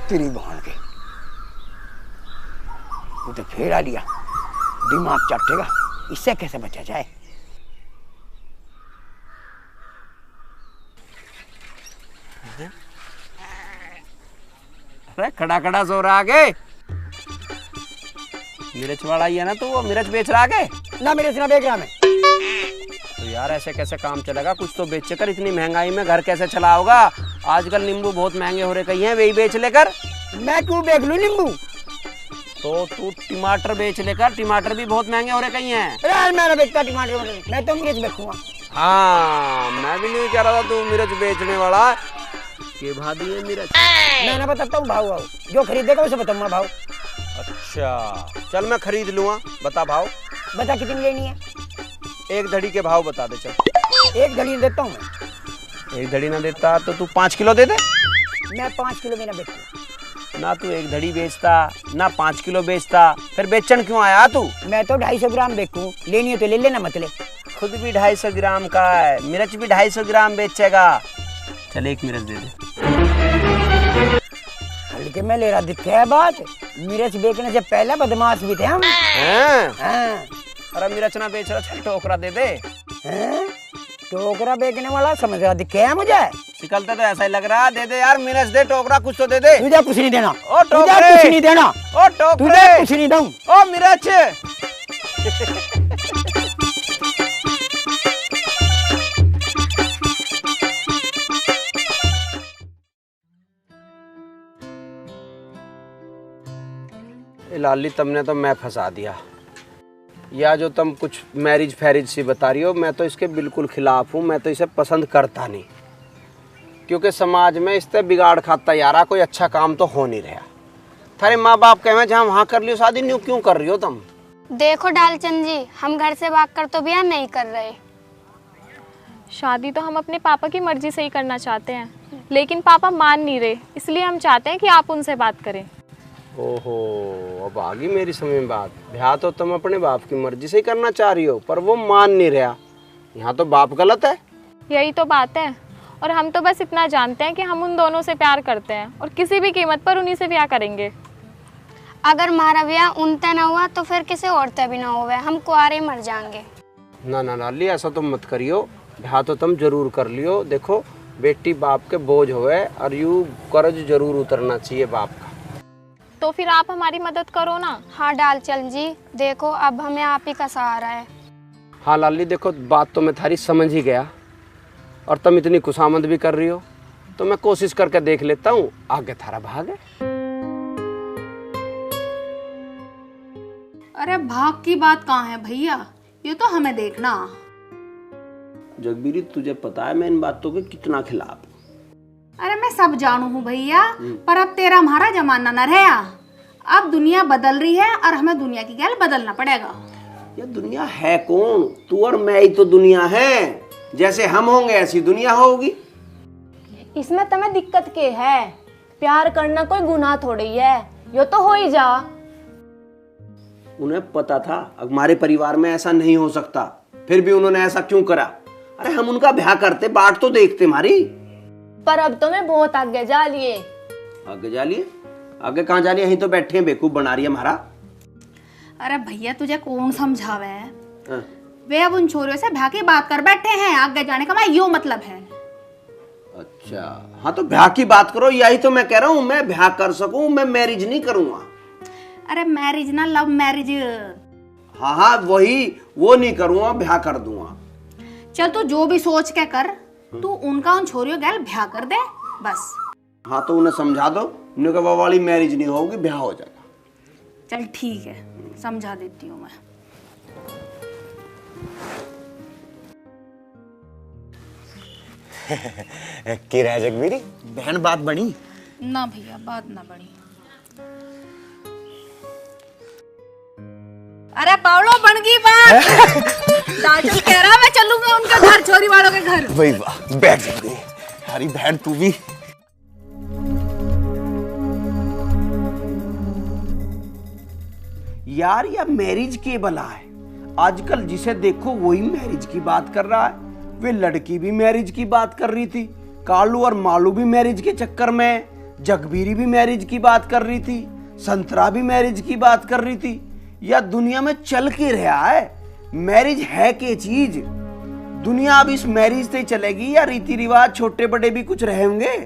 तेरी बहन के तू तो फेर आ लिया, दिमाग चटेगा। इससे कैसे बचा जाए? अरे खड़ा खड़ा सो रहा आगे। मिर्च वाला ही है ना, तो वो मिर्च बेच रहा आगे ना? मिर्च ना बेच रहा मैं तो यार, ऐसे कैसे काम चलेगा? कुछ तो बेच कर, इतनी महंगाई में घर कैसे चला होगा? आजकल नींबू बहुत महंगे हो रहे कहीं हैं, वही बेच लेकर। मैं क्यों बेच लूं नींबू? तो तू टमाटर बेच लेकर, टमाटर भी बहुत महंगे हो रहे कहीं हैं। अरे मैं ना बेचता टमाटर, मैं तो मिर्च बेचूंगा। हाँ, मैं भी नहीं कह रहा था तू मिर्च बेचने वाला के भादी है मिर्च। मैं ना बताता हूँ भाव, जो खरीदेगा उसे बताऊंगा भाव। अच्छा चल, मैं खरीद लूंगा। बता भाव। बता कितनी लेनी है? एक धड़ी के भाव बता दे। चल, एक धड़ी देता हूँ मैं। एक धड़ी ना देता तो तू 5 किलो दे दे। मैं 5 किलो में ना बेचूंगा ना। तू एक धड़ी बेचता ना 5 किलो बेचता, फिर बेचन क्यों आया तू? मैं तो 250 ग्राम बेचूं, लेनी है तो ले लेना, मत ले। खुद भी 250 ग्राम का है, मिर्च भी 250 ग्राम बेचेगा। चल एक मिर्च दे दे। हल्के में ले रहा दिखा बात। मिर्च बेचने से पहले बदमाश भी थे हम। अरे मिर्च ना बेच रहा, चल टोकरा दे दे। टोकरा बेचने वाला समझ रहा दिखे है मुझे? निकलता तो ऐसा ही लग रहा। दे दे यार मिर्च दे, टोकरा कुछ तो दे दे। तुझे कुछ नहीं देना। ओ टोकरे कुछ नहीं देना। ओ टोकरे तुझे कुछ नहीं दूं। ओ मिर्च लाली, तुमने तो मैं फंसा दिया। या जो तुम कुछ मैरिज फैरिज सी बता रही हो, मैं तो इसके बिल्कुल खिलाफ हूँ। मैं तो इसे पसंद करता नहीं, क्योंकि समाज में इससे बिगाड़ खाता यारा। कोई अच्छा काम तो हो नहीं रहा। थारे माँ बाप कहे जहाँ वहाँ कर लियो शादी, न्यू क्यों कर रही हो तुम? देखो डालचंद जी, हम घर से भाग कर तो ब्याह नहीं कर रहे। शादी तो हम अपने पापा की मर्जी से ही करना चाहते हैं, लेकिन पापा मान नहीं रहे, इसलिए हम चाहते हैं कि आप उनसे बात करें। ओहो, अब आ गई मेरी समझ में बात। ब्याह तो तुम अपने बाप की मर्जी से ही करना चाह रही हो, पर वो मान नहीं रहा। यहाँ तो बाप गलत है। यही तो बात है। और हम तो बस इतना जानते हैं कि हम उन दोनों से प्यार करते हैं और किसी भी कीमत पर उन्हीं से ब्याह करेंगे। अगर हमारा ब्याह उनसे ना हुआ तो फिर किसी और से भी ना हुआ, हम कुआरे मर जाएंगे। ना ना लाली, ऐसा तुम मत करियो। ब्याह तो तुम जरूर कर लियो। देखो बेटी बाप के बोझ होए और यू कर्ज जरूर उतरना चाहिए बाप का। तो फिर आप हमारी मदद करो ना। हाँ डालचंद जी, देखो अब हमें आप ही का सहारा है। हाँ लाली देखो, बात तो मैं थारी समझ ही गया, और तुम इतनी खुशामद भी कर रही हो, तो मैं कोशिश करके देख लेता हूँ, आगे थारा भाग है। अरे भाग की बात कहाँ है भैया, ये तो हमें देखना। जगबीरी तुझे पता है मैं इन बातों के कितना खिलाफ हूँ। अरे मैं सब जानू हूँ भैया, पर अब तेरा हमारा जमाना न रहा। अब दुनिया बदल रही है और हमें दुनिया की गैल बदलना पड़ेगा। ये दुनिया है कौन? तू और मैं ही तो दुनिया है। जैसे हम होंगे ऐसी दुनिया होगी। इसमें तुम्हें दिक्कत के है? प्यार करना कोई गुनाह थोड़ी है, यो तो हो ही जा। उन्हें पता था हमारे परिवार में ऐसा नहीं हो सकता, फिर भी उन्होंने ऐसा क्यों करा? अरे हम उनका ब्याह करते, बाट तो देखते मारी। पर अब तो मैं बहुत आगे जा लिए। आगे जा लिए? आगे कहाँ जा लिए? यहीं तो बैठे हैं, बेवकूफ बना रही है हमारा। अरे भैया तुझे कौन समझावे है? हाँ। वे अब उन छोरियों से ब्याह की बात कर बैठे हैं, आगे जाने का मैं यो मतलब है। अच्छा हाँ, तो ब्याह की बात करो, यही तो मैं कह रहा हूँ। मैं ब्याह कर सकूं, मैं मैरिज नहीं करूंगा। अरे मैरिज ना, लव मैरिज। हाँ हाँ वही, वो नहीं करूंगा, ब्याह कर दूंगा। चल तू जो भी सोच के कर, तू उनका उन छोरियों गैल ब्याह कर दे बस। हाँ तो उन्हें समझा दो, उन्हें वो वाली मैरिज नहीं होगी, ब्याह हो जाएगा। चल ठीक है, समझा देती हूँ मैं। की रह जगबीरी, बहन बात बनी? ना भैया बात ना बनी। अरे पावलो बन गई बात। दाजल कह रहा मैं चलूंगा उनके घर, छोरी वालों के घर। वही वाह, बैठ जाएंगे। हरी बहन तू भी। यार यह मैरिज के भला है? आजकल जिसे देखो वही मैरिज की बात कर रहा है। वे लड़की भी मैरिज की बात कर रही थी, कालू और मालू भी मैरिज के चक्कर में, जगबीरी भी मैरिज की बात कर रही थी, संतरा भी मैरिज की बात कर रही थी। या दुनिया में चल के रहा है? मैरिज है के चीज? दुनिया अब इस मैरिज से चलेगी या रीति रिवाज छोटे बड़े भी कुछ रहे होंगे?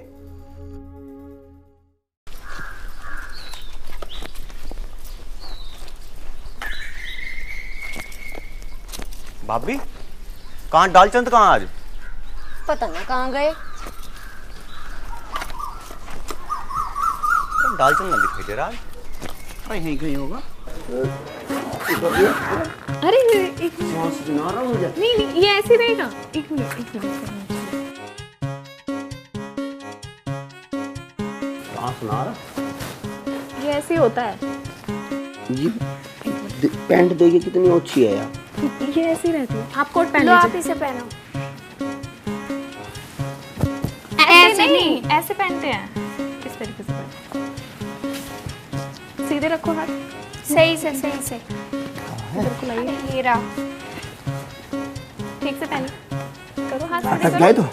भाभी कहाँ डालचंद कहाँ आज? पता ना कहाँ गए। डालचंद ना दिखाई दे रहा। अरे यहीं कहीं होगा। अरे एक नहीं नहीं, ये ऐसे रहेगा। एक मिनट एक मिनट। कहाँ सुना रहा? ये ऐसे ही होता है। ये पैंट देखिए कितनी अच्छी है यार। ये ऐसी रहती है। आप कोट पहन लो आप लीजिए। इसे पहनो। ऐसे नहीं, ऐसे पहनते हैं। इस तरीके से पहनो। सीधे रखो हाथ। सही से सही से। इधर को लाइए। ये रहा। ठीक से पहनिए। करो हाथ सीधे अटक गए करो। तो?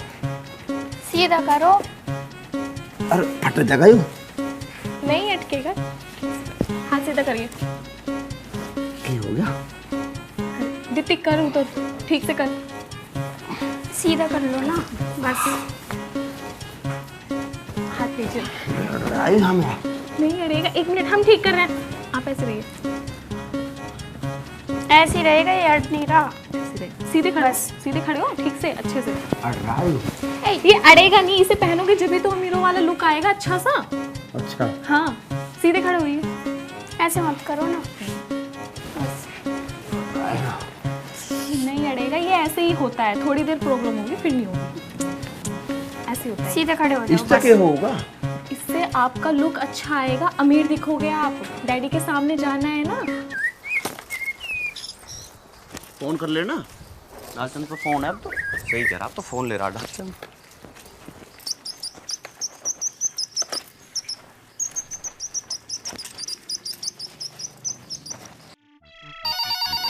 सीधा करो। अरे फट जाएगा यू। नहीं अटकेगा। हाथ सीधा करिए। क्या हो गया? दित्ती करूँ तो ठीक से कर। सीधा कर लो ना बस। हाथ लीजिए। आई हमें नहीं अड़ेगा। एक मिनट, हम ठीक कर रहे हैं। आप ऐसे रहिए। ऐसे ही रहेगा, ये हट नहीं रहा। सीधे खड़े, सीधे खड़े हो ठीक से, अच्छे से। अरे ये अड़ेगा नहीं, इसे पहनोगे जब भी तो अमीरों वाला लुक आएगा अच्छा सा। अच्छा हाँ सीधे खड़े होइए। ऐसे मत करो ना। नहीं अड़ेगा, ये ऐसे ही होता है। थोड़ी देर प्रॉब्लम होगी फिर नहीं होगी। ऐसे होता है। सीधे खड़े हो जाओ। इस तक होगा। इससे आपका लुक अच्छा आएगा, अमीर दिखोगे आप। डैडी के सामने जाना है ना। फोन कर लेना। डालचंद पर फोन है अब तो। सही कह रहा, अब तो फोन ले रहा डालचंद।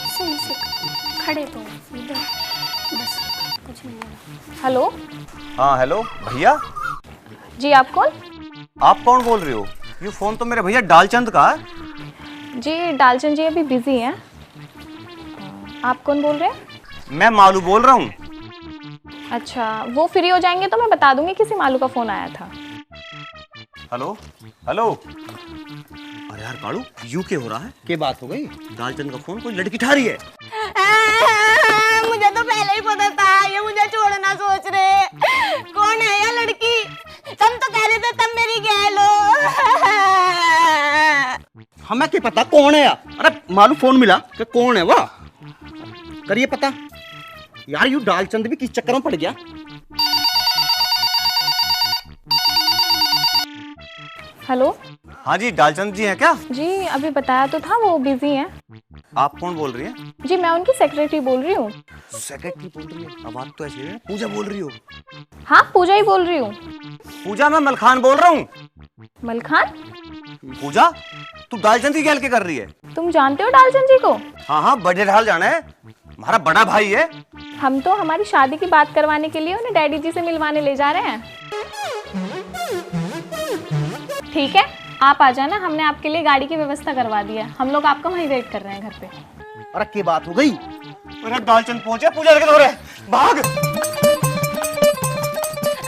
सही से खड़े तो इधर बस, कुछ नहीं होगा। हेलो। हाँ हेलो भैया। जी आप कौन? आप कौन बोल रहे हो? ये फोन तो मेरे भैया डालचंद का है। जी डालचंद जी अभी बिजी हैं। आप कौन बोल रहे हैं? मैं मालू बोल रहा हूँ। अच्छा, वो फ्री हो जाएंगे तो मैं बता दूंगी किसी मालू का फोन आया था। Hello hello. यार कालू यू के हो रहा है? क्या बात हो गई? दालचंद का फोन कोई लड़की ठा रही है। मुझे तो पहले ही पता था ये मुझे छोड़ना सोच रहे। कौन है ये लड़की? तुम तो कह रहे थे तुम मेरी गैल हो। हमें क्या पता कौन है यार? अरे मालूम फोन मिला कि कौन है वह, करिए पता यार। यू दालचंद भी किस चक्कर में पड़ गया? हेलो। हाँ जी, दालचंद जी हैं क्या? जी अभी बताया तो था, वो बिजी हैं। आप कौन बोल रही हैं? जी मैं उनकी सेक्रेटरी बोल रही हूँ। सेक्रेटरी बोल रही है? अब आप तो ऐसे है पूजा बोल रही हो। हाँ पूजा ही बोल रही हूँ। पूजा, मैं मलखान बोल रहा हूँ। मलखान? पूजा तू दालचंद की गैल के कर रही है? तुम जानते हो दालचंद जी को? हाँ हाँ, बड़े ढाल जाना है, हमारा बड़ा भाई है। हम तो हमारी शादी की बात करवाने के लिए उन्हें डैडी जी से मिलवाने ले जा रहे हैं। ठीक है आप आ जाना, हमने आपके लिए गाड़ी की व्यवस्था करवा दी है। हम लोग आपका वहीं वेट कर रहे हैं घर पे। अरे क्या बात हो गई? अरे दालचंद पहुंचे, पूजा लेके दौड़े, भाग।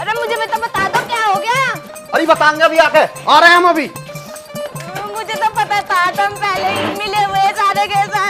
अरे मुझे भी तो बता दो क्या हो गया। अरे बताएंगे अभी, आके आ रहे हैं हम अभी। मुझे तो पता था तुम पहले ही मिले हुए सारे के सारे।